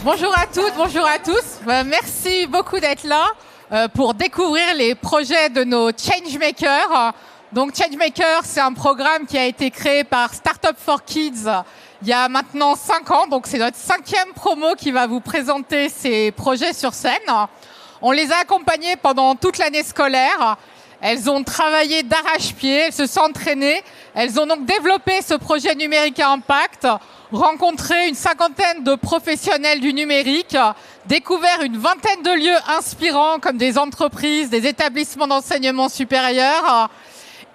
Bonjour à toutes, bonjour à tous. Merci beaucoup d'être là pour découvrir les projets de nos Changemakers. Donc Changemaker, c'est un programme qui a été créé par Startup for Kids il y a maintenant 5 ans. Donc c'est notre 5e promo qui va vous présenter ces projets sur scène. On les a accompagnés pendant toute l'année scolaire. Elles ont travaillé d'arrache-pied, elles se sont entraînées. Elles ont donc développé ce projet numérique à impact, rencontré une 50aine de professionnels du numérique, découvert une 20aine de lieux inspirants comme des entreprises, des établissements d'enseignement supérieur.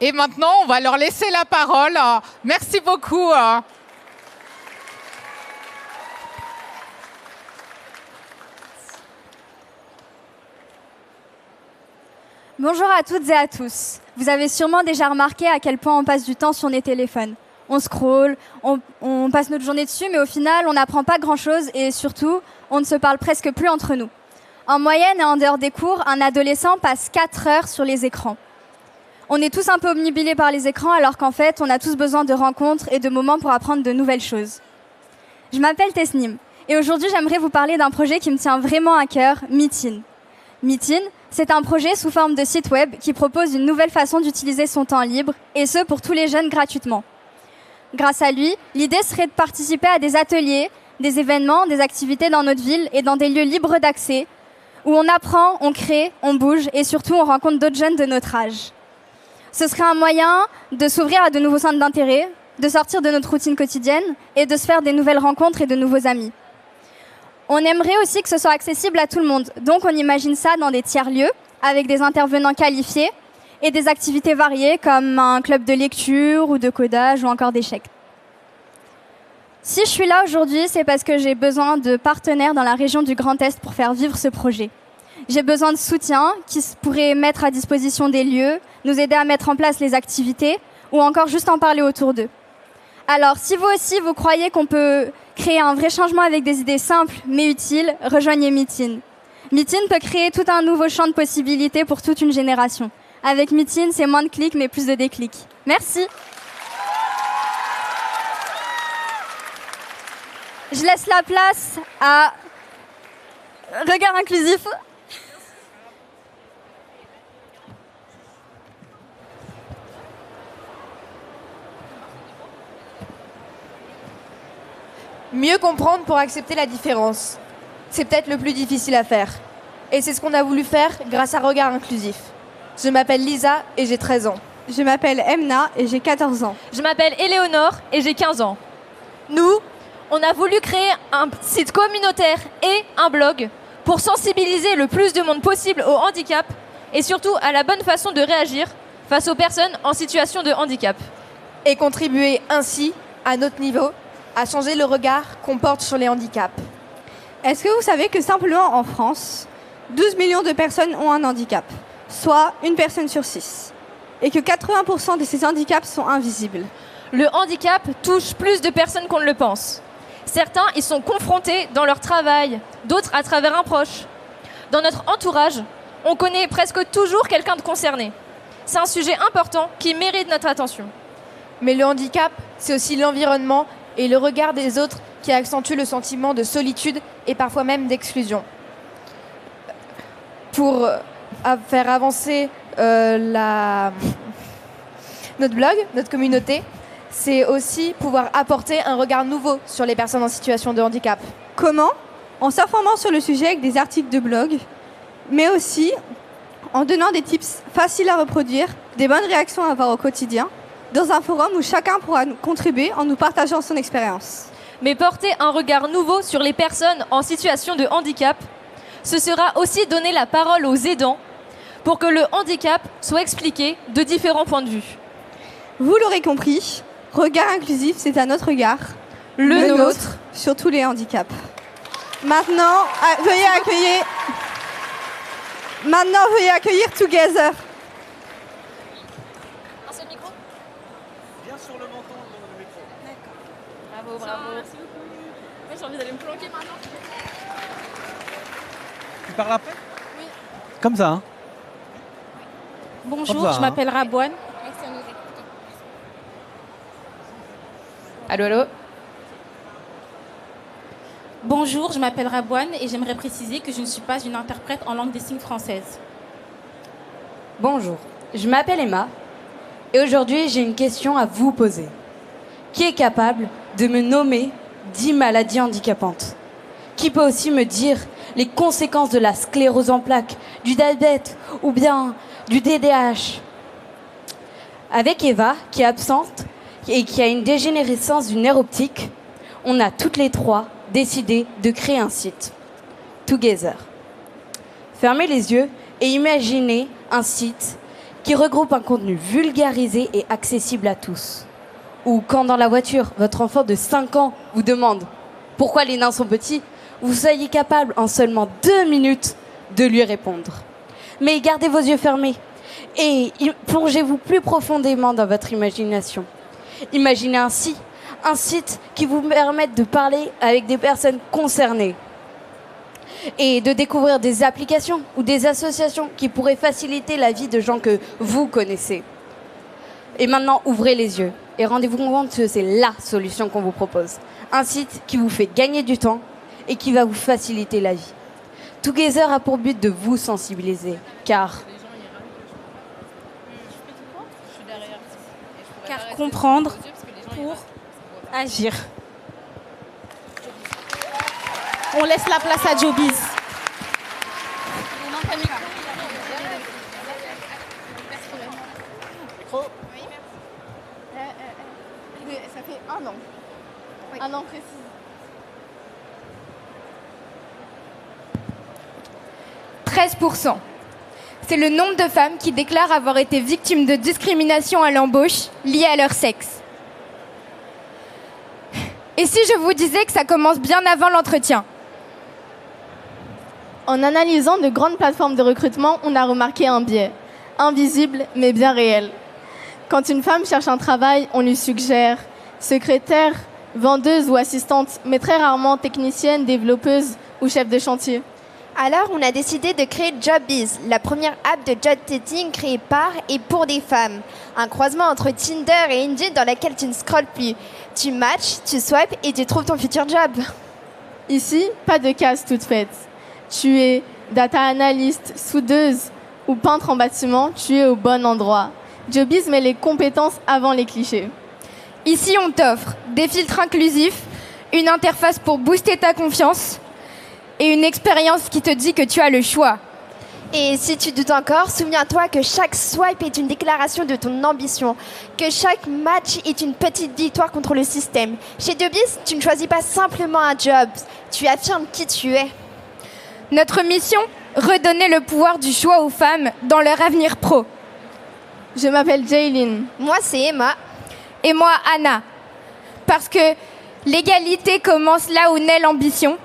Et maintenant, on va leur laisser la parole. Merci beaucoup. Bonjour à toutes et à tous. Vous avez sûrement déjà remarqué à quel point on passe du temps sur les téléphones. On scrolle, on passe notre journée dessus, mais au final, on n'apprend pas grand-chose et surtout, on ne se parle presque plus entre nous. En moyenne et en dehors des cours, un adolescent passe 4 heures sur les écrans. On est tous un peu obnubilés par les écrans alors qu'en fait, on a tous besoin de rencontres et de moments pour apprendre de nouvelles choses. Je m'appelle Tesnim et aujourd'hui, j'aimerais vous parler d'un projet qui me tient vraiment à cœur, Meetin. Meetin, c'est un projet sous forme de site web qui propose une nouvelle façon d'utiliser son temps libre, et ce pour tous les jeunes gratuitement. Grâce à lui, l'idée serait de participer à des ateliers, des événements, des activités dans notre ville et dans des lieux libres d'accès, où on apprend, on crée, on bouge et surtout on rencontre d'autres jeunes de notre âge. Ce serait un moyen de s'ouvrir à de nouveaux centres d'intérêt, de sortir de notre routine quotidienne et de se faire des nouvelles rencontres et de nouveaux amis. On aimerait aussi que ce soit accessible à tout le monde. Donc, on imagine ça dans des tiers-lieux, avec des intervenants qualifiés et des activités variées, comme un club de lecture ou de codage ou encore d'échecs. Si je suis là aujourd'hui, c'est parce que j'ai besoin de partenaires dans la région du Grand Est pour faire vivre ce projet. J'ai besoin de soutien qui pourrait mettre à disposition des lieux, nous aider à mettre en place les activités ou encore juste en parler autour d'eux. Alors, si vous aussi, vous croyez qu'on peut créer un vrai changement avec des idées simples mais utiles, rejoignez Meetin. Meetin peut créer tout un nouveau champ de possibilités pour toute une génération. Avec Meetin, c'est moins de clics mais plus de déclics. Merci. Je laisse la place à Regard Inclusif. Mieux comprendre pour accepter la différence. C'est peut-être le plus difficile à faire. Et c'est ce qu'on a voulu faire grâce à Regard Inclusif. Je m'appelle Lisa et j'ai 13 ans. Je m'appelle Emna et j'ai 14 ans. Je m'appelle Éléonore et j'ai 15 ans. Nous, on a voulu créer un site communautaire et un blog pour sensibiliser le plus de monde possible au handicap et surtout à la bonne façon de réagir face aux personnes en situation de handicap. Et contribuer ainsi, à notre niveau, à changer le regard qu'on porte sur les handicaps. Est-ce que vous savez que simplement en France, 12 millions de personnes ont un handicap, soit une personne sur 6, et que 80% de ces handicaps sont invisibles? Le handicap touche plus de personnes qu'on ne le pense. Certains y sont confrontés dans leur travail, d'autres à travers un proche. Dans notre entourage, on connaît presque toujours quelqu'un de concerné. C'est un sujet important qui mérite notre attention. Mais le handicap, c'est aussi l'environnement et le regard des autres qui accentue le sentiment de solitude et parfois même d'exclusion. Pour faire avancer notre blog, notre communauté, c'est aussi pouvoir apporter un regard nouveau sur les personnes en situation de handicap. Comment? En s'informant sur le sujet avec des articles de blog, mais aussi en donnant des tips faciles à reproduire, des bonnes réactions à avoir au quotidien, dans un forum où chacun pourra contribuer en nous partageant son expérience. Mais porter un regard nouveau sur les personnes en situation de handicap, ce sera aussi donner la parole aux aidants pour que le handicap soit expliqué de différents points de vue. Vous l'aurez compris, Regard Inclusif, c'est un autre regard, le nôtre, sur tous les handicaps. Maintenant, veuillez accueillir Together. Bravo. Merci beaucoup. Moi, j'ai envie d'aller me planquer maintenant. Tu parles après? Oui. Comme ça, hein? Bonjour, ça, je m'appelle Rabouane. Merci à nous écouter. Allô, allô? Bonjour, je m'appelle Rabouane et j'aimerais préciser que je ne suis pas une interprète en langue des signes française. Bonjour, je m'appelle Emma et aujourd'hui j'ai une question à vous poser. Qui est capable de me nommer 10 maladies handicapantes? Qui peut aussi me dire les conséquences de la sclérose en plaques, du diabète ou bien du DDH? Avec Eva, qui est absente et qui a une dégénérescence du nerf optique, on a toutes les trois décidé de créer un site. Together. Fermez les yeux et imaginez un site qui regroupe un contenu vulgarisé et accessible à tous. Ou quand dans la voiture, votre enfant de 5 ans vous demande pourquoi les nains sont petits, vous soyez capable en seulement 2 minutes de lui répondre. Mais gardez vos yeux fermés et plongez-vous plus profondément dans votre imagination. Imaginez ainsi un site qui vous permette de parler avec des personnes concernées et de découvrir des applications ou des associations qui pourraient faciliter la vie de gens que vous connaissez. Et maintenant, ouvrez les yeux et rendez-vous compte que c'est la solution qu'on vous propose. Un site qui vous fait gagner du temps et qui va vous faciliter la vie. Together a pour but de vous sensibiliser, car comprendre pour agir. On laisse la place à Jobiz. Ça fait 1 an. Oui. 1 an précis. « 13%. C'est le nombre de femmes qui déclarent avoir été victimes de discrimination à l'embauche liée à leur sexe. Et si je vous disais que ça commence bien avant l'entretien? En analysant de grandes plateformes de recrutement, on a remarqué un biais, invisible mais bien réel. Quand une femme cherche un travail, on lui suggère secrétaire, vendeuse ou assistante, mais très rarement technicienne, développeuse ou chef de chantier. Alors, on a décidé de créer Jobiz, la première app de job dating créée par et pour des femmes. Un croisement entre Tinder et Indeed dans laquelle tu ne scrolles plus. Tu matches, tu swipes et tu trouves ton futur job. Ici, pas de case toute faite. Tu es data analyst, soudeuse ou peintre en bâtiment, tu es au bon endroit. Jobiz met les compétences avant les clichés. Ici, on t'offre des filtres inclusifs, une interface pour booster ta confiance et une expérience qui te dit que tu as le choix. Et si tu doutes encore, souviens-toi que chaque swipe est une déclaration de ton ambition, que chaque match est une petite victoire contre le système. Chez Jobiz, tu ne choisis pas simplement un job, tu affirmes qui tu es. Notre mission, redonner le pouvoir du choix aux femmes dans leur avenir pro. Je m'appelle Jaylin. Moi, c'est Emma. Et moi, Anna. Parce que l'égalité commence là où naît l'ambition.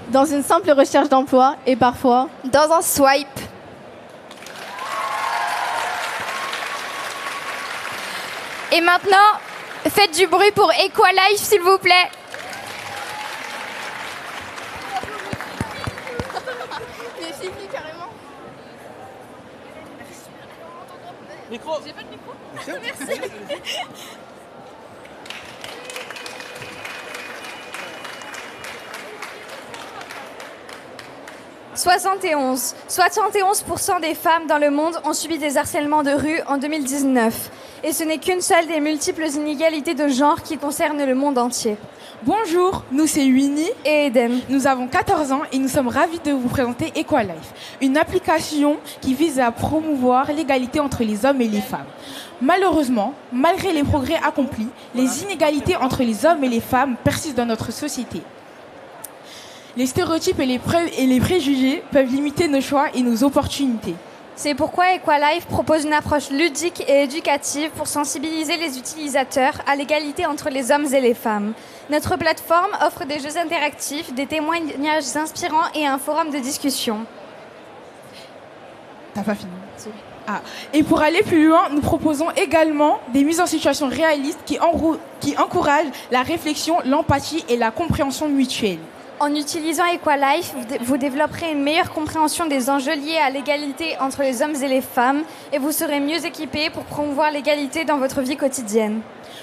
Dans une simple recherche d'emploi et parfois dans un swipe. Et maintenant, faites du bruit pour Equalife, s'il vous plaît. Micro. J'ai pas de micro. Merci. 71% des femmes dans le monde ont subi des harcèlements de rue en 2019. Et ce n'est qu'une seule des multiples inégalités de genre qui concernent le monde entier. Bonjour, nous c'est Winnie et Eden. Nous avons 14 ans et nous sommes ravis de vous présenter Equalife, une application qui vise à promouvoir l'égalité entre les hommes et les femmes. Malheureusement, malgré les progrès accomplis, les inégalités entre les hommes et les femmes persistent dans notre société. Les stéréotypes et les préjugés peuvent limiter nos choix et nos opportunités. C'est pourquoi Equalife propose une approche ludique et éducative pour sensibiliser les utilisateurs à l'égalité entre les hommes et les femmes. Notre plateforme offre des jeux interactifs, des témoignages inspirants et un forum de discussion. T'as pas fini. Ah. Et pour aller plus loin, nous proposons également des mises en situation réalistes qui encouragent la réflexion, l'empathie et la compréhension mutuelle. En utilisant Equalife, vous développerez une meilleure compréhension des enjeux liés à l'égalité entre les hommes et les femmes et vous serez mieux équipés pour promouvoir l'égalité dans votre vie quotidienne.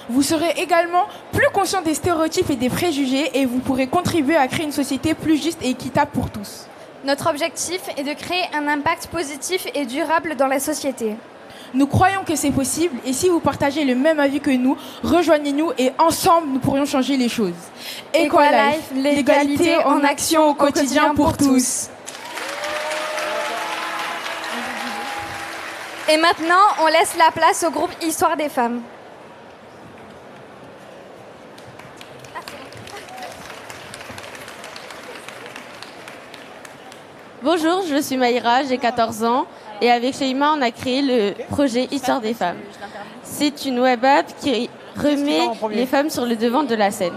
Vous serez également plus conscient des stéréotypes et des préjugés et vous pourrez contribuer à créer une société plus juste et équitable pour tous. Notre objectif est de créer un impact positif et durable dans la société. Nous croyons que c'est possible et si vous partagez le même avis que nous, rejoignez-nous et ensemble nous pourrions changer les choses. Equalife, l'égalité en action au quotidien pour tous. Et maintenant, on laisse la place au groupe Histoire des femmes. Bonjour, je suis Maïra, j'ai 14 ans et avec Sheima, on a créé le projet Histoire des femmes. C'est une web app qui remet les femmes sur le devant de la scène.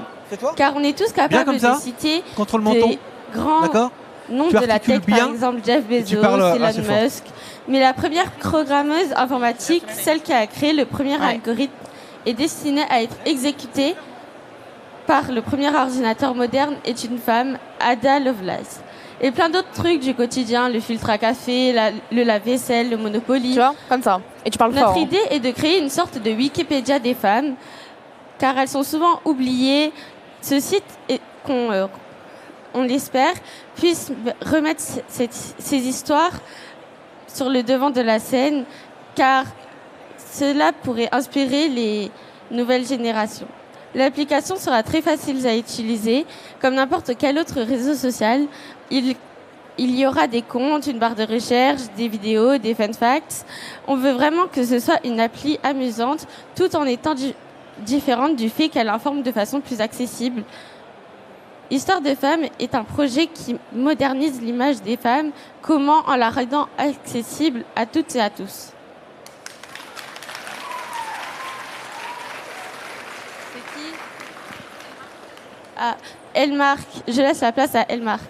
Car on est tous capables de citer des grands noms de la tech, par exemple Jeff Bezos, Elon Musk. Mais la première programmeuse informatique, celle qui a créé le premier algorithme, est destinée à être exécutée par le premier ordinateur moderne, est une femme, Ada Lovelace. Et plein d'autres trucs du quotidien, le filtre à café, le lave-vaisselle, le Monopoly. Tu vois, comme ça. Et tu parles fort. Notre idée est de créer une sorte de Wikipédia des femmes, car elles sont souvent oubliées. Ce site, on l'espère, puisse remettre ces histoires sur le devant de la scène, car cela pourrait inspirer les nouvelles générations. L'application sera très facile à utiliser, comme n'importe quel autre réseau social. Il y aura des comptes, une barre de recherche, des vidéos, des fun facts. On veut vraiment que ce soit une appli amusante, tout en étant différente du fait qu'elle informe de façon plus accessible. Histoire des femmes est un projet qui modernise l'image des femmes, comment en la rendant accessible à toutes et à tous. C'est qui ? Elmark. Je laisse la place à Elmark.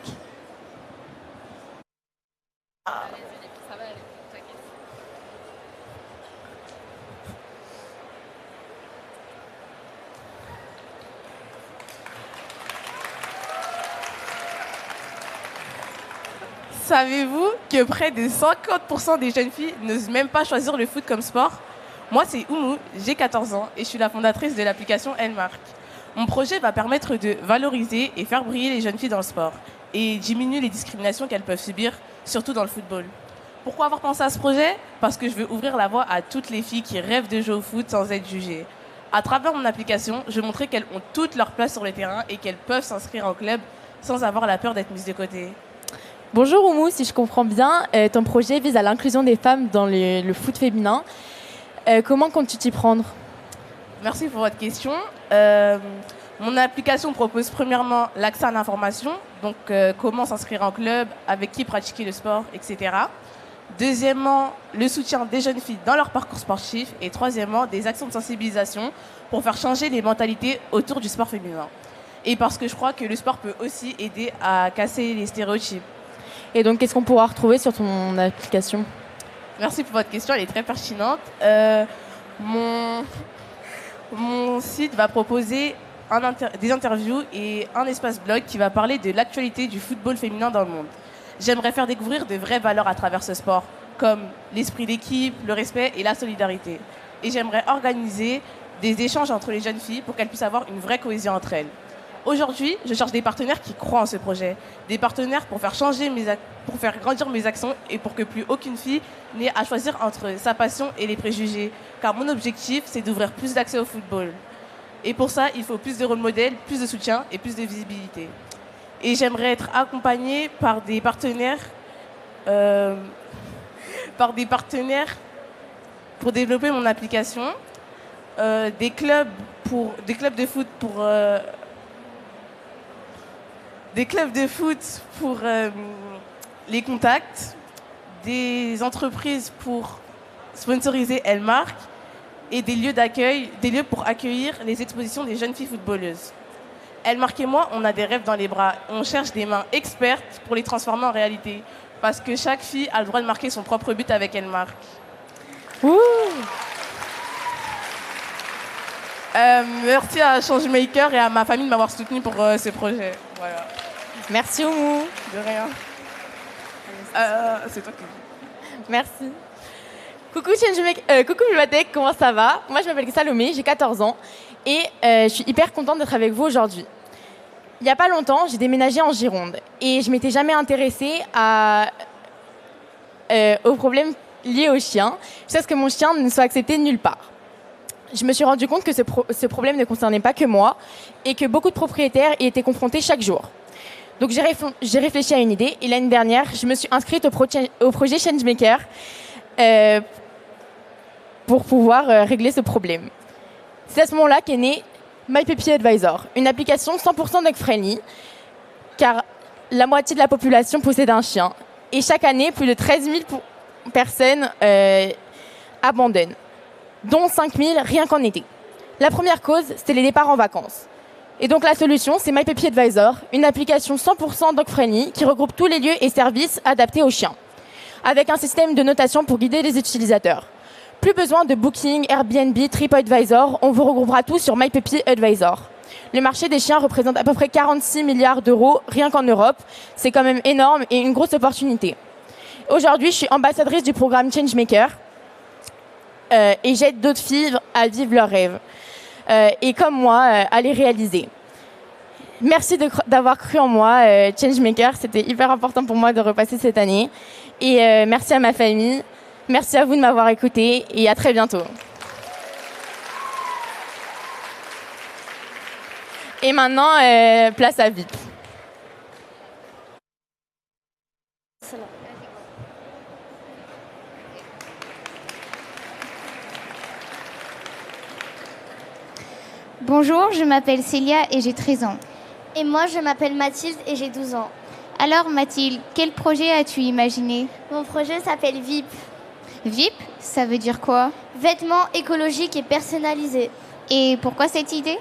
Savez-vous que près de 50% des jeunes filles n'osent même pas choisir le foot comme sport ? Moi, c'est Oumou, j'ai 14 ans et je suis la fondatrice de l'application Elmark. Mon projet va permettre de valoriser et faire briller les jeunes filles dans le sport et diminuer les discriminations qu'elles peuvent subir, surtout dans le football. Pourquoi avoir pensé à ce projet ? Parce que je veux ouvrir la voie à toutes les filles qui rêvent de jouer au foot sans être jugées. À travers mon application, je veux montrer qu'elles ont toute leur place sur le terrain et qu'elles peuvent s'inscrire en club sans avoir la peur d'être mises de côté. Bonjour Oumou, si je comprends bien, ton projet vise à l'inclusion des femmes dans le foot féminin. Comment comptes-tu t'y prendre ? Merci pour votre question. Mon application propose premièrement l'accès à l'information, donc comment s'inscrire en club, avec qui pratiquer le sport, etc. Deuxièmement, le soutien des jeunes filles dans leur parcours sportif. Et troisièmement, des actions de sensibilisation pour faire changer les mentalités autour du sport féminin. Et parce que je crois que le sport peut aussi aider à casser les stéréotypes. Et donc, qu'est-ce qu'on pourra retrouver sur ton application ? Merci pour votre question, elle est très pertinente. Mon site va proposer des interviews et un espace blog qui va parler de l'actualité du football féminin dans le monde. J'aimerais faire découvrir de vraies valeurs à travers ce sport, comme l'esprit d'équipe, le respect et la solidarité. Et j'aimerais organiser des échanges entre les jeunes filles pour qu'elles puissent avoir une vraie cohésion entre elles. Aujourd'hui, je cherche des partenaires qui croient en ce projet, des partenaires pour faire pour faire grandir mes actions et pour que plus aucune fille n'ait à choisir entre sa passion et les préjugés. Car mon objectif, c'est d'ouvrir plus d'accès au football. Et pour ça, il faut plus de rôles modèles, plus de soutien et plus de visibilité. Et j'aimerais être accompagnée par des partenaires, pour développer mon application, des clubs de foot pour les contacts, des entreprises pour sponsoriser Elmark et des lieux pour accueillir les expositions des jeunes filles footballeuses. Elmark et moi, on a des rêves dans les bras. On cherche des mains expertes pour les transformer en réalité. Parce que chaque fille a le droit de marquer son propre but avec Elmark. Merci à Changemaker et à ma famille de m'avoir soutenue pour ce projet. Voilà. Merci Oumou. De rien. C'est toi qui... Merci. Coucou coucou Bibliotech, comment ça va? Moi je m'appelle Salomé, j'ai 14 ans et je suis hyper contente d'être avec vous aujourd'hui. Il n'y a pas longtemps, j'ai déménagé en Gironde et je m'étais jamais intéressée aux problèmes liés aux chiens, jusqu'à ce que mon chien ne soit accepté nulle part. Je me suis rendu compte que ce problème ne concernait pas que moi et que beaucoup de propriétaires y étaient confrontés chaque jour. Donc j'ai réfléchi à une idée et l'année dernière, je me suis inscrite au projet Changemaker pour pouvoir régler ce problème. C'est à ce moment-là qu'est né My Puppy Advisor, une application 100% dog-friendly, car la moitié de la population possède un chien. Et chaque année, plus de 13 000 personnes abandonnent, dont 5 000 rien qu'en été. La première cause, c'était les départs en vacances. Et donc la solution, c'est My Puppy Advisor, une application 100% dog-friendly qui regroupe tous les lieux et services adaptés aux chiens, avec un système de notation pour guider les utilisateurs. Plus besoin de Booking, Airbnb, TripAdvisor, on vous regroupera tout sur My Puppy Advisor. Le marché des chiens représente à peu près 46 milliards d'euros rien qu'en Europe. C'est quand même énorme et une grosse opportunité. Aujourd'hui, je suis ambassadrice du programme Changemaker et j'aide d'autres filles à vivre leurs rêves et comme moi, à les réaliser. Merci d'avoir cru en moi, Changemaker. C'était hyper important pour moi de repasser cette année. Et merci à ma famille. Merci à vous de m'avoir écouté et à très bientôt. Et maintenant, place à VIP. Bonjour, je m'appelle Célia et j'ai 13 ans. Et moi, je m'appelle Mathilde et j'ai 12 ans. Alors Mathilde, quel projet as-tu imaginé? Mon projet s'appelle VIP. VIP, ça veut dire quoi? Vêtements écologiques et personnalisés. Et pourquoi cette idée?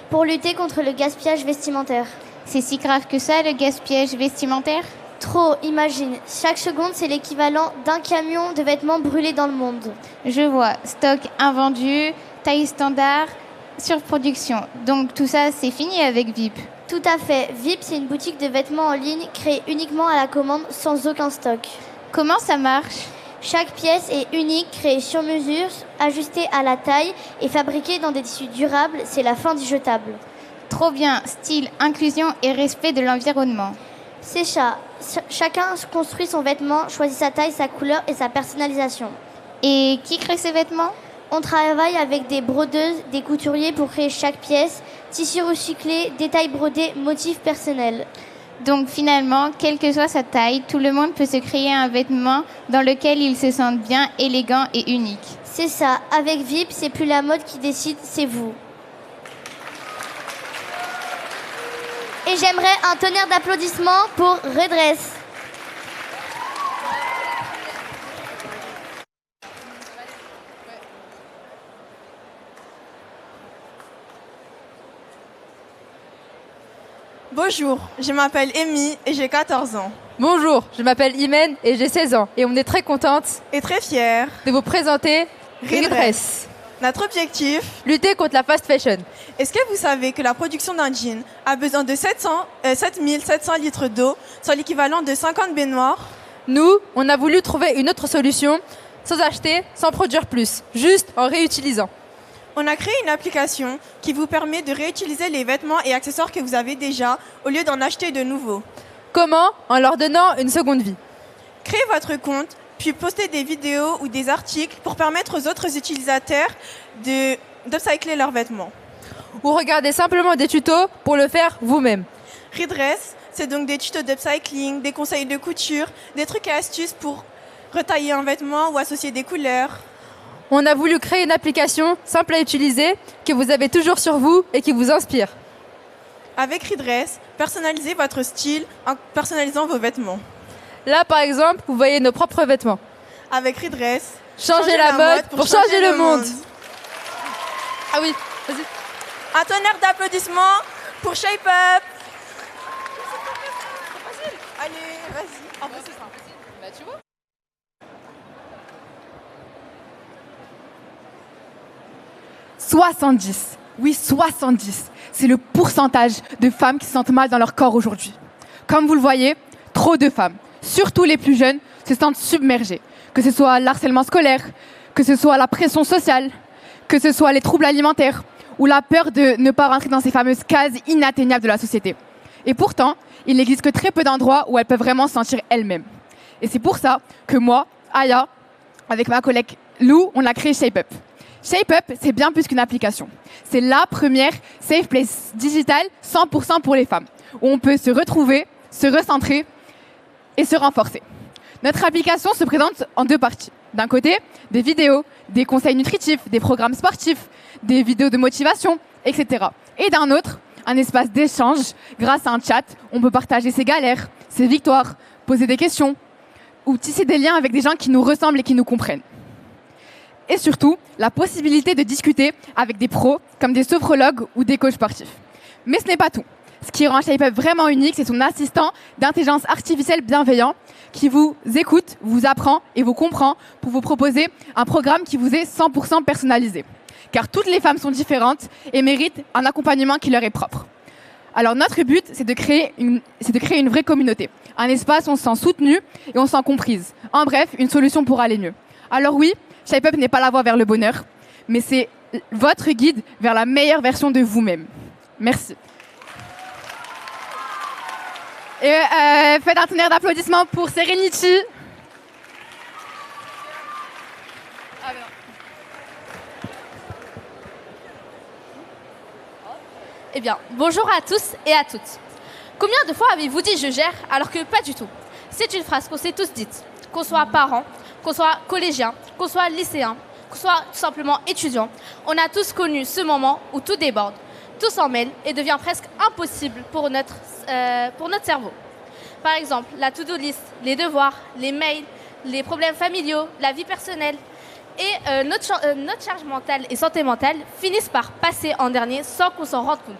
Pour lutter contre le gaspillage vestimentaire. C'est si grave que ça, le gaspillage vestimentaire? Trop, imagine. Chaque seconde, c'est l'équivalent d'un camion de vêtements brûlés dans le monde. Je vois. Stock invendu, taille standard, surproduction. Donc tout ça, c'est fini avec VIP. Tout à fait. VIP, c'est une boutique de vêtements en ligne créée uniquement à la commande sans aucun stock. Comment ça marche? Chaque pièce est unique, créée sur mesure, ajustée à la taille et fabriquée dans des tissus durables. C'est la fin du jetable. Trop bien. Style, inclusion et respect de l'environnement. C'est ça. Chacun construit son vêtement, choisit sa taille, sa couleur et sa personnalisation. Et qui crée ces vêtements? On travaille avec des brodeuses, des couturiers pour créer chaque pièce, tissus recyclés, détails brodés, motifs personnels. Donc finalement, quelle que soit sa taille, tout le monde peut se créer un vêtement dans lequel il se sente bien, élégant et unique. C'est ça. Avec VIP, c'est plus la mode qui décide, c'est vous. Et j'aimerais un tonnerre d'applaudissements pour Redress. Bonjour, je m'appelle Amy et j'ai 14 ans. Bonjour, je m'appelle Imen et j'ai 16 ans. Et on est très contente et très fiers de vous présenter Redress. Notre objectif, lutter contre la fast fashion. Est-ce que vous savez que la production d'un jean a besoin de 7700 litres d'eau, soit l'équivalent de 50 baignoires? Nous, on a voulu trouver une autre solution, sans acheter, sans produire plus, juste en réutilisant. On a créé une application qui vous permet de réutiliser les vêtements et accessoires que vous avez déjà au lieu d'en acheter de nouveaux. Comment? En leur donnant une seconde vie. Créez votre compte, puis postez des vidéos ou des articles pour permettre aux autres utilisateurs d'upcycler leurs vêtements. Ou regardez simplement des tutos pour le faire vous-même. Redress, c'est donc des tutos d'upcycling, des conseils de couture, des trucs et astuces pour retailler un vêtement ou associer des couleurs. On a voulu créer une application simple à utiliser, que vous avez toujours sur vous et qui vous inspire. Avec Redress, personnalisez votre style en personnalisant vos vêtements. Là, par exemple, vous voyez nos propres vêtements. Avec Redress, changez la mode pour changer le monde. Ah oui, vas-y. Un tonnerre d'applaudissements pour Shape Up. Allez, vas-y. En plus, ce sera facile. Bah, tu vois. « 70. Oui, 70. C'est le pourcentage de femmes qui se sentent mal dans leur corps aujourd'hui. Comme vous le voyez, trop de femmes, surtout les plus jeunes, se sentent submergées. que ce soit l'harcèlement scolaire, que ce soit la pression sociale, que ce soit les troubles alimentaires ou la peur de ne pas rentrer dans ces fameuses cases inatteignables de la société. Et pourtant, il n'existe que très peu d'endroits où elles peuvent vraiment se sentir elles-mêmes. Et c'est pour ça que moi, Aya, avec ma collègue Lou, on a créé Shape Up. Shape Up, c'est bien plus qu'une application. C'est la première safe place digitale 100% pour les femmes, où on peut se retrouver, se recentrer et se renforcer. Notre application se présente en deux parties. D'un côté, des vidéos, des conseils nutritifs, des programmes sportifs, des vidéos de motivation, etc. Et d'un autre, un espace d'échange. Grâce à un chat, on peut partager ses galères, ses victoires, poser des questions ou tisser des liens avec des gens qui nous ressemblent et qui nous comprennent. Et surtout, la possibilité de discuter avec des pros comme des sophrologues ou des coachs sportifs. Mais ce n'est pas tout. Ce qui rend ShapeUp vraiment unique, c'est son assistant d'intelligence artificielle bienveillant qui vous écoute, vous apprend et vous comprend pour vous proposer un programme qui vous est 100% personnalisé. Car toutes les femmes sont différentes et méritent un accompagnement qui leur est propre. Alors notre but, c'est de créer une vraie communauté. Un espace où on se sent soutenu et on se sent comprise. En bref, une solution pour aller mieux. Alors oui, ShapeUp n'est pas la voie vers le bonheur, mais c'est votre guide vers la meilleure version de vous-même. Merci. Et faites un tonnerre d'applaudissements pour Serenity. Eh bien, bonjour à tous et à toutes. Combien de fois avez-vous dit « je gère » alors que pas du tout? C'est une phrase qu'on s'est tous dite, qu'on soit parents, qu'on soit collégien, qu'on soit lycéen, qu'on soit tout simplement étudiant. On a tous connu ce moment où tout déborde, tout s'en mêle et devient presque impossible pour notre cerveau. Par exemple, la to-do list, les devoirs, les mails, les problèmes familiaux, la vie personnelle et notre charge mentale et santé mentale finissent par passer en dernier sans qu'on s'en rende compte.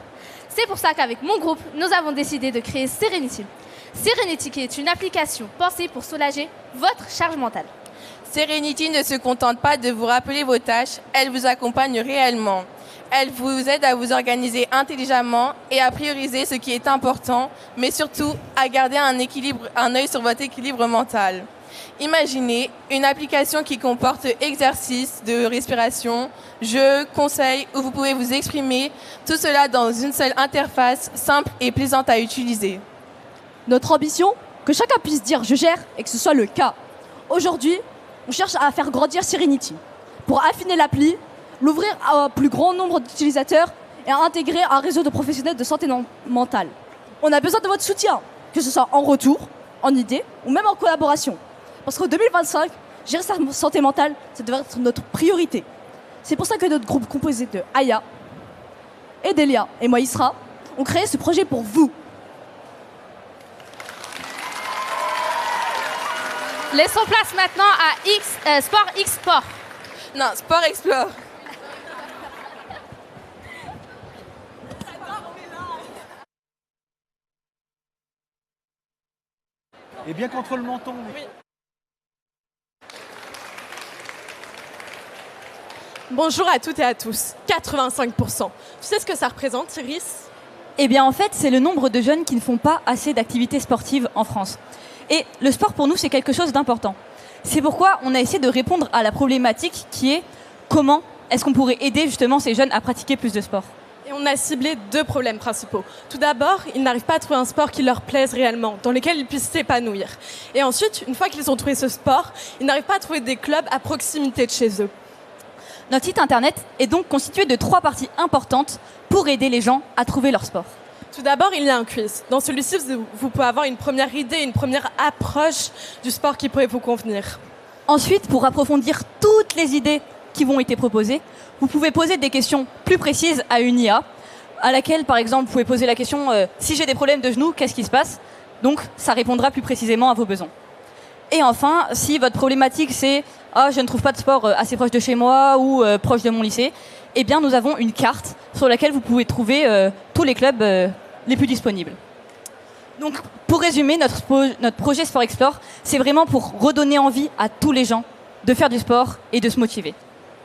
C'est pour ça qu'avec mon groupe, nous avons décidé de créer Serenity. Serenity qui est une application pensée pour soulager votre charge mentale. Serenity ne se contente pas de vous rappeler vos tâches, elle vous accompagne réellement. Elle vous aide à vous organiser intelligemment et à prioriser ce qui est important, mais surtout à garder un œil sur votre équilibre mental. Imaginez une application qui comporte exercices de respiration, jeux, conseils où vous pouvez vous exprimer, tout cela dans une seule interface simple et plaisante à utiliser. Notre ambition, que chacun puisse dire « je gère » et que ce soit le cas. Aujourd'hui, on cherche à faire grandir Serenity pour affiner l'appli, l'ouvrir à un plus grand nombre d'utilisateurs et à intégrer un réseau de professionnels de santé mentale. On a besoin de votre soutien, que ce soit en retour, en idée ou même en collaboration. Parce qu'en 2025, gérer sa santé mentale, ça devrait être notre priorité. C'est pour ça que notre groupe composé de Aya, et Delia et moi Isra ont créé ce projet pour vous. Laissons place maintenant à Sport X Sport. Non, Sport Explore. Et bien contre le menton. Oui. Bonjour à toutes et à tous. 85%. Tu sais ce que ça représente, Iris? Eh bien, en fait, c'est le nombre de jeunes qui ne font pas assez d'activités sportives en France. Et le sport, pour nous, c'est quelque chose d'important. C'est pourquoi on a essayé de répondre à la problématique qui est comment est-ce qu'on pourrait aider justement ces jeunes à pratiquer plus de sport. Et on a ciblé 2 problèmes principaux. Tout d'abord, ils n'arrivent pas à trouver un sport qui leur plaise réellement, dans lequel ils puissent s'épanouir. Et ensuite, une fois qu'ils ont trouvé ce sport, ils n'arrivent pas à trouver des clubs à proximité de chez eux. Notre site internet est donc constitué de 3 parties importantes pour aider les gens à trouver leur sport. Tout d'abord, il y a un quiz. Dans celui-ci, vous pouvez avoir une première idée, une première approche du sport qui pourrait vous convenir. Ensuite, pour approfondir toutes les idées qui vont être proposées, vous pouvez poser des questions plus précises à une IA, à laquelle, par exemple, vous pouvez poser la question si j'ai des problèmes de genoux, qu'est-ce qui se passe? Donc, ça répondra plus précisément à vos besoins. Et enfin, si votre problématique c'est je ne trouve pas de sport assez proche de chez moi ou proche de mon lycée, eh bien nous avons une carte sur laquelle vous pouvez trouver tous les clubs les plus disponibles. Donc pour résumer, notre projet Sport Explore, c'est vraiment pour redonner envie à tous les gens de faire du sport et de se motiver.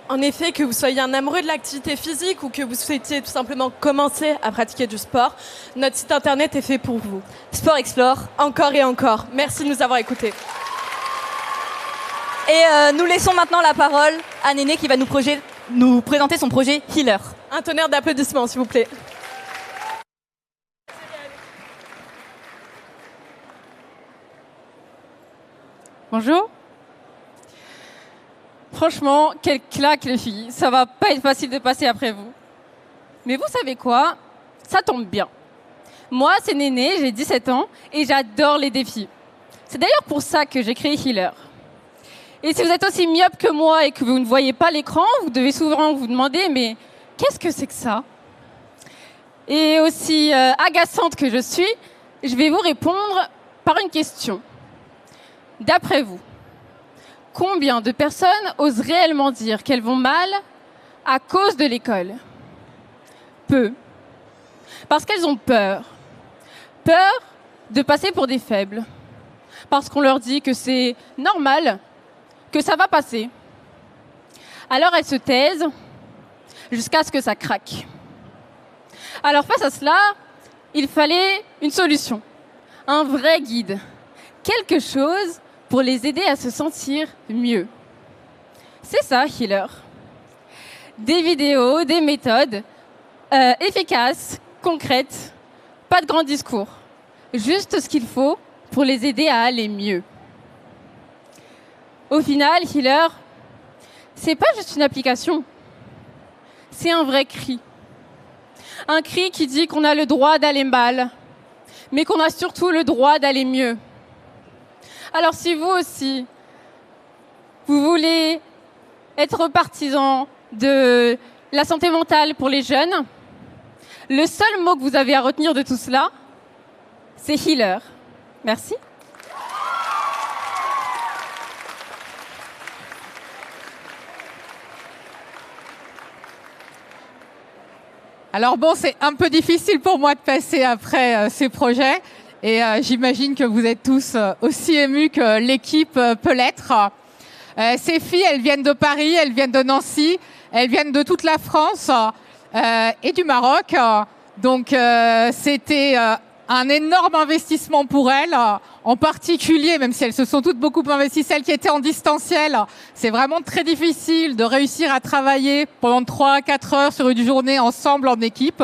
En effet, que vous soyez un amoureux de l'activité physique ou que vous souhaitiez tout simplement commencer à pratiquer du sport, notre site internet est fait pour vous. Sport Explore, encore et encore. Merci de nous avoir écoutés. Et nous laissons maintenant la parole à Néné qui va nous présenter son projet Healer. Un tonnerre d'applaudissements, s'il vous plaît. Bonjour. Franchement, quelle claque les filles. Ça va pas être facile de passer après vous. Mais vous savez quoi? Ça tombe bien. Moi, c'est Néné, j'ai 17 ans et j'adore les défis. C'est d'ailleurs pour ça que j'ai créé Healer. Et si vous êtes aussi myope que moi et que vous ne voyez pas l'écran, vous devez souvent vous demander, mais qu'est-ce que c'est que ça? Et aussi agaçante que je suis, je vais vous répondre par une question. D'après vous, combien de personnes osent réellement dire qu'elles vont mal à cause de l'école? Peu. Parce qu'elles ont peur. Peur de passer pour des faibles. Parce qu'on leur dit que c'est normal, que ça va passer. Alors elles se taisent jusqu'à ce que ça craque. Alors face à cela, il fallait une solution, un vrai guide, quelque chose pour les aider à se sentir mieux. C'est ça, Healer. Des vidéos, des méthodes efficaces, concrètes, pas de grands discours, juste ce qu'il faut pour les aider à aller mieux. Au final, Healer, c'est pas juste une application, c'est un vrai cri. Un cri qui dit qu'on a le droit d'aller mal, mais qu'on a surtout le droit d'aller mieux. Alors si vous aussi, vous voulez être partisan de la santé mentale pour les jeunes, le seul mot que vous avez à retenir de tout cela, c'est Healer. Merci. Alors bon, c'est un peu difficile pour moi de passer après ces projets et j'imagine que vous êtes tous aussi émus que l'équipe peut l'être. Ces filles, elles viennent de Paris, elles viennent de Nancy, elles viennent de toute la France et du Maroc. Donc c'était un énorme investissement pour elles, en particulier, même si elles se sont toutes beaucoup investies, celles qui étaient en distanciel. C'est vraiment très difficile de réussir à travailler pendant 3-4 heures sur une journée ensemble en équipe.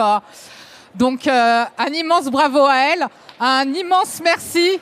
Donc un immense bravo à elles, un immense merci.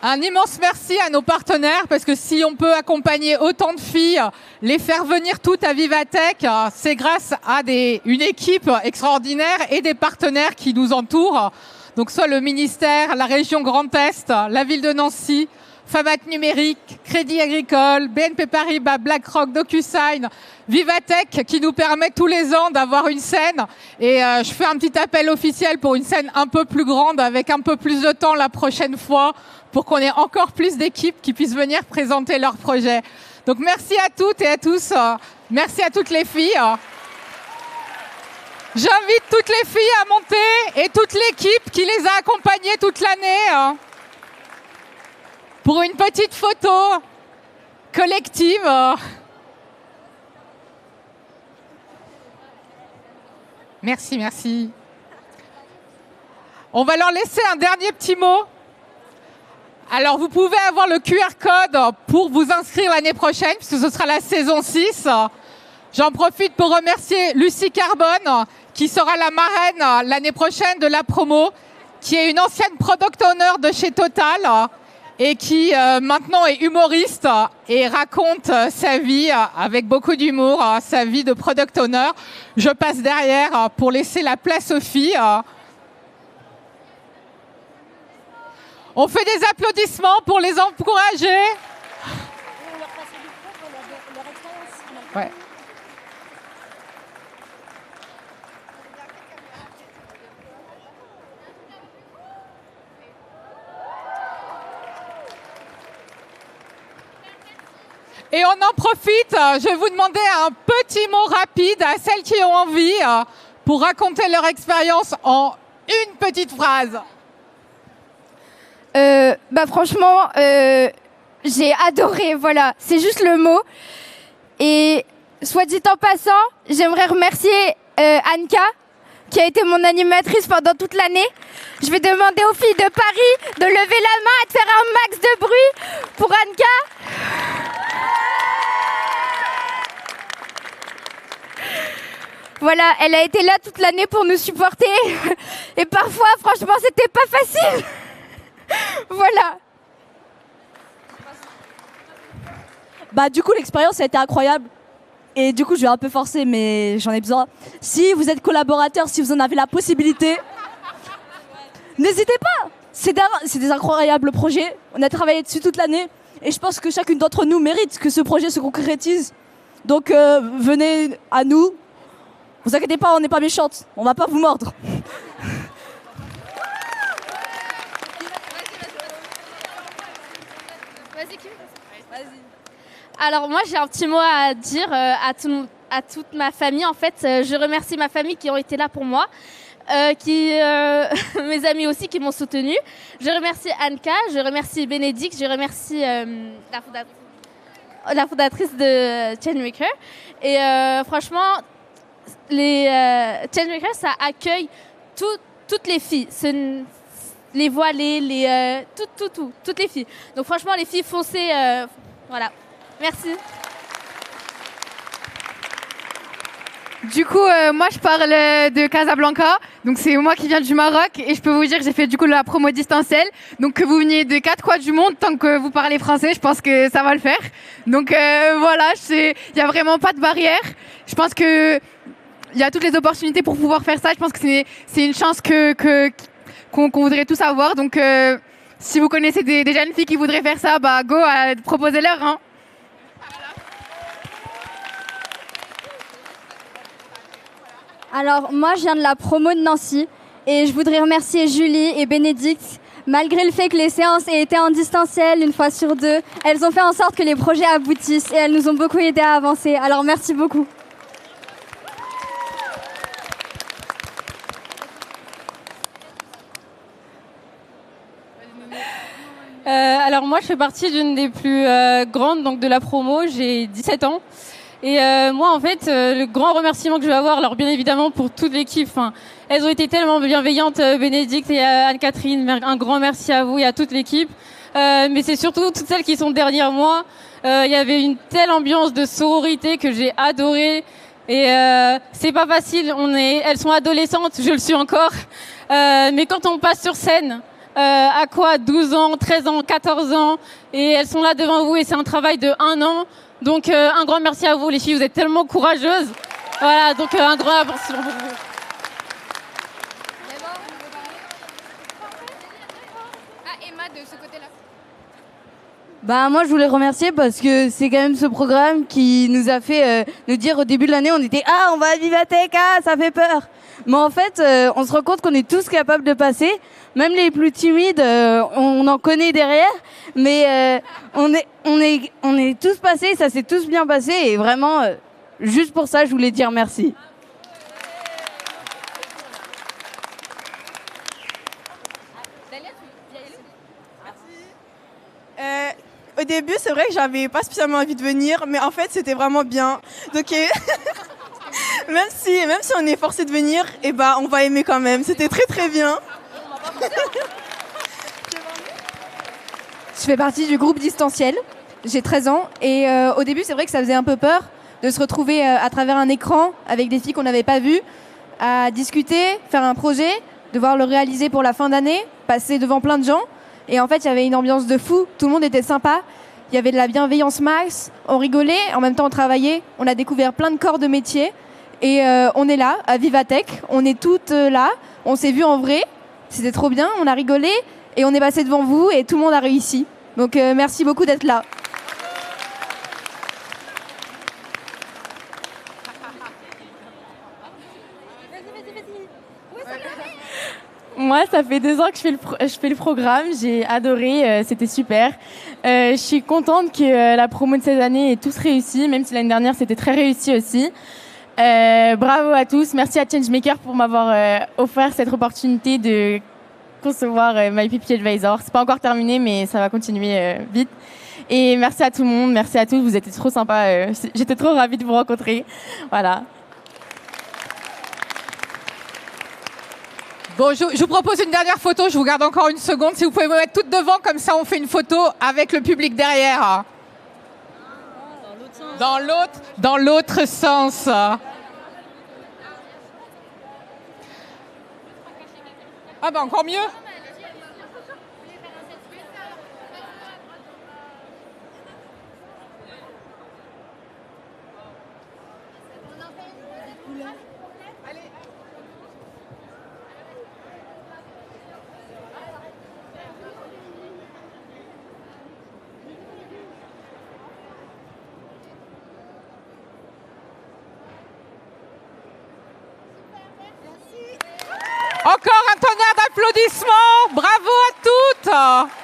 Un immense merci à nos partenaires, parce que si on peut accompagner autant de filles, les faire venir toutes à Vivatech, c'est grâce à une équipe extraordinaire et des partenaires qui nous entourent. Donc soit le ministère, la région Grand Est, la ville de Nancy, Famat Numérique, Crédit Agricole, BNP Paribas, BlackRock, DocuSign, Vivatech qui nous permet tous les ans d'avoir une scène. Et je fais un petit appel officiel pour une scène un peu plus grande, avec un peu plus de temps la prochaine fois, pour qu'on ait encore plus d'équipes qui puissent venir présenter leurs projets. Donc merci à toutes et à tous. Merci à toutes les filles. J'invite toutes les filles à monter et toute l'équipe qui les a accompagnées toute l'année pour une petite photo collective. Merci, merci. On va leur laisser un dernier petit mot. Alors, vous pouvez avoir le QR code pour vous inscrire l'année prochaine, puisque ce sera la saison 6. J'en profite pour remercier Lucie Carbone, qui sera la marraine l'année prochaine de la promo, qui est une ancienne product owner de chez Total et qui maintenant est humoriste et raconte sa vie avec beaucoup d'humour, sa vie de product owner. Je passe derrière pour laisser la place aux filles. On fait des applaudissements pour les encourager. Ouais. Et on en profite, je vais vous demander un petit mot rapide à celles qui ont envie pour raconter leur expérience en une petite phrase. Franchement, j'ai adoré, voilà, c'est juste le mot. Et soit dit en passant, j'aimerais remercier Anka, qui a été mon animatrice pendant toute l'année. Je vais demander aux filles de Paris de lever la main et de faire un max de bruit pour Anka. Voilà, elle a été là toute l'année pour nous supporter. Et parfois, franchement, c'était pas facile. Voilà. Bah du coup l'expérience a été incroyable et du coup je vais un peu forcer mais j'en ai besoin. Si vous êtes collaborateur, si vous en avez la possibilité, n'hésitez pas. C'est des incroyables projets. On a travaillé dessus toute l'année et je pense que chacune d'entre nous mérite que ce projet se concrétise. Donc venez à nous. Vous inquiétez pas, on n'est pas méchantes. On va pas vous mordre. Alors moi j'ai un petit mot à dire à toute ma famille. En fait, je remercie ma famille qui ont été là pour moi, mes amis aussi qui m'ont soutenue. Je remercie Anka, je remercie Bénédicte, je remercie la fondatrice de Changemaker. Et franchement, Changemaker, ça accueille toutes les filles. Les voilées, toutes les filles. Donc franchement, les filles, foncez. Voilà. Merci. Du coup, moi, je parle de Casablanca. Donc, c'est moi qui viens du Maroc. Et je peux vous dire que j'ai fait du coup la promo distancielle. Donc, que vous veniez de 4 coins du monde, tant que vous parlez français, je pense que ça va le faire. Donc, voilà, il n'y a vraiment pas de barrière. Je pense que il y a toutes les opportunités pour pouvoir faire ça. Je pense que c'est une chance qu'on voudrait tous avoir. Donc, si vous connaissez des jeunes filles qui voudraient faire ça, bah, go, proposez-leur, hein. Alors, moi, je viens de la promo de Nancy et je voudrais remercier Julie et Bénédicte. Malgré le fait que les séances aient été en distanciel une fois sur 2, elles ont fait en sorte que les projets aboutissent et elles nous ont beaucoup aidés à avancer. Alors, merci beaucoup. Alors moi, je fais partie d'une des plus grandes donc de la promo. J'ai 17 ans. Et moi, en fait, le grand remerciement que je vais avoir, alors bien évidemment pour toute l'équipe, elles ont été tellement bienveillantes, Bénédicte et Anne-Catherine, un grand merci à vous et à toute l'équipe. Mais c'est surtout toutes celles qui sont derrière moi. Il y avait une telle ambiance de sororité que j'ai adorée. Et c'est pas facile, elles sont adolescentes, je le suis encore. Mais quand on passe sur scène, à quoi 12 ans, 13 ans, 14 ans, et elles sont là devant vous et c'est un travail de 1 an. Donc un grand merci à vous les filles, vous êtes tellement courageuses. Voilà, donc un grand merci pour vous. Ah, Emma de ce côté-là. Bah moi je voulais remercier parce que c'est quand même ce programme qui nous a fait nous dire au début de l'année on était on va à Vivatech, ça fait peur. Mais en fait on se rend compte qu'on est tous capables de passer, même les plus timides on en connaît derrière, mais on est tous passés, ça s'est tous bien passé et vraiment juste pour ça je voulais dire merci. Au début, c'est vrai que j'avais pas spécialement envie de venir, mais en fait, c'était vraiment bien. Donc, même si on est forcé de venir, on va aimer quand même. C'était très très bien. Je fais partie du groupe distanciel. J'ai 13 ans et au début, c'est vrai que ça faisait un peu peur de se retrouver à travers un écran avec des filles qu'on n'avait pas vues, à discuter, faire un projet, devoir le réaliser pour la fin d'année, passer devant plein de gens. Et en fait, il y avait une ambiance de fou. Tout le monde était sympa. Il y avait de la bienveillance max. On rigolait. En même temps, on travaillait. On a découvert plein de corps de métier. Et on est là, à Vivatech. On est toutes là. On s'est vues en vrai. C'était trop bien. On a rigolé. Et on est passé devant vous. Et tout le monde a réussi. Donc, merci beaucoup d'être là. Moi, ça fait 2 ans que je fais le programme. J'ai adoré, c'était super. Je suis contente que la promo de cette année ait tous réussi, même si l'année dernière c'était très réussi aussi. Bravo à tous. Merci à Changemaker pour m'avoir offert cette opportunité de concevoir My PP Advisor. C'est pas encore terminé, mais ça va continuer vite. Et merci à tout le monde, merci à tous. Vous étiez trop sympas. J'étais trop ravie de vous rencontrer. Voilà. Bon, je vous propose une dernière photo. Je vous garde encore une seconde. Si vous pouvez me mettre toutes devant, comme ça on fait une photo avec le public derrière. Dans l'autre sens. Ah bah encore mieux. Encore un tonnerre d'applaudissements. Bravo à toutes.